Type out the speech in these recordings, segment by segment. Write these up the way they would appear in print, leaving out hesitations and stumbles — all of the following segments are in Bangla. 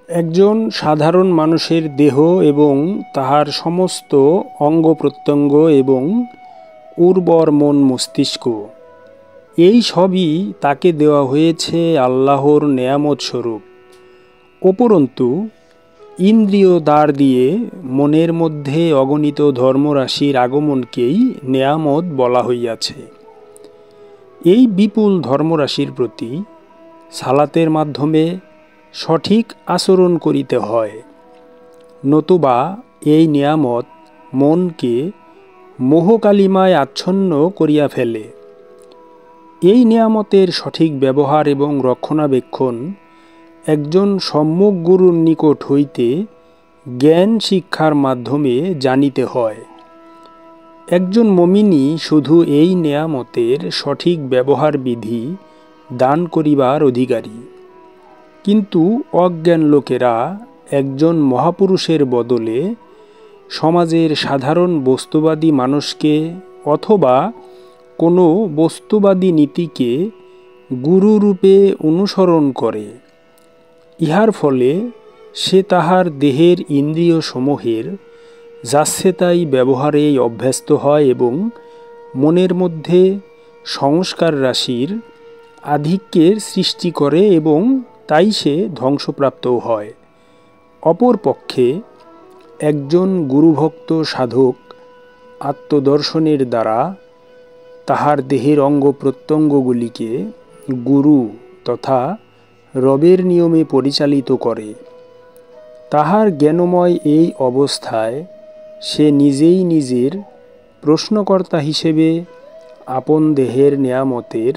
একজন সাধারণ মানুষের দেহ এবং তাহার সমস্ত অঙ্গ-প্রত্যঙ্গ এবং উর্বর মন মস্তিষ্ক, এই সবই তাকে দেওয়া হয়েছে আল্লাহর নেয়ামত স্বরূপ। উপরন্তু ইন্দ্রিয় দ্বার দিয়ে মনের মধ্যে অগণিত ধর্মরাশির আগমনকেই নেয়ামত বলা হইয়াছে। এই বিপুল ধর্মরাশির প্রতি সালাতের মাধ্যমে সঠিক আচরণ করিতে হয়, নতুবা এই নেয়ামত মনকে মোহকালিমায় আচ্ছন্ন করিয়া ফেলে। এই নেয়ামতের সঠিক ব্যবহার এবং রক্ষণাবেক্ষণ একজন সম্যক গুরুর নিকট হইতে জ্ঞান শিক্ষার মাধ্যমে জানিতে হয়। একজন মুমিনই শুধু এই নেয়ামতের সঠিক ব্যবহার বিধি দান করিবার অধিকারী। কিন্তু অজ্ঞান লোকেরা একজন মহাপুরুষের বদলে সমাজের সাধারণ বস্তুবাদী মানুষকে অথবা কোনো বস্তুবাদী নীতিকে গুরুরূপে অনুসরণ করে। ইহার ফলে সে তাহার দেহের ইন্দ্রিয়সমূহের যাচ্ছেতাই ব্যবহারে অভ্যস্ত হয় এবং মনের মধ্যে সংস্কার রাশির আধিক্যের সৃষ্টি করে এবং তাই সে ধ্বংসপ্রাপ্তও হয়। অপরপক্ষে একজন গুরুভক্ত সাধক আত্মদর্শনের দ্বারা তাহার দেহের অঙ্গ প্রত্যঙ্গগুলিকে গুরু তথা রবের নিয়মে পরিচালিত করে। তাহার জ্ঞানময় এই অবস্থায় সে নিজেই নিজের প্রশ্নকর্তা হিসেবে আপন দেহের নেয়ামতের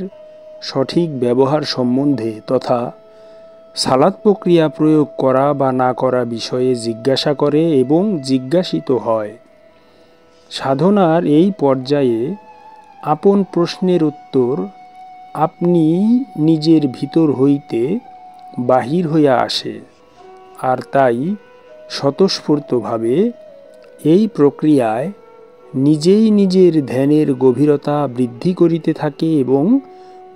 সঠিক ব্যবহার সম্বন্ধে তথা সালাত প্রক্রিয়া প্রয়োগ করা বা না করা বিষয়ে জিজ্ঞাসা করে এবং জিজ্ঞাসিত হয়। সাধনার এই পর্যায়ে আপন প্রশ্নের উত্তর আপনি নিজের ভিতর হইতে বাহির হইয়া আসে, আর তাই স্বতঃস্ফূর্তভাবে এই প্রক্রিয়ায় নিজেই নিজের ধ্যানের গভীরতা বৃদ্ধি করিতে থাকে এবং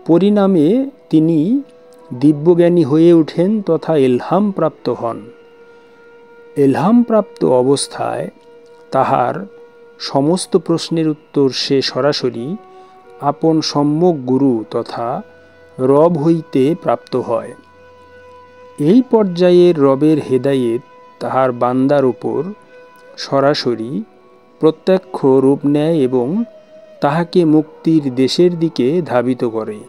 পরিণামে তিনি দিব্যজ্ঞানী হয়ে ওঠেন তথা ইলহাম প্রাপ্ত হন। ইলহাম প্রাপ্ত অবস্থায় তাহার সমস্ত প্রশ্নের উত্তর সে সরাসরি আপন সম্যক গুরু তথা রব হইতে প্রাপ্ত হয়। এই পর্যায়ের রবের হেদায়েত তাহার বান্দার উপর সরাসরি প্রত্যক্ষ রূপ নেয় এবং তাহাকে মুক্তির দেশের দিকে ধাবিত করে।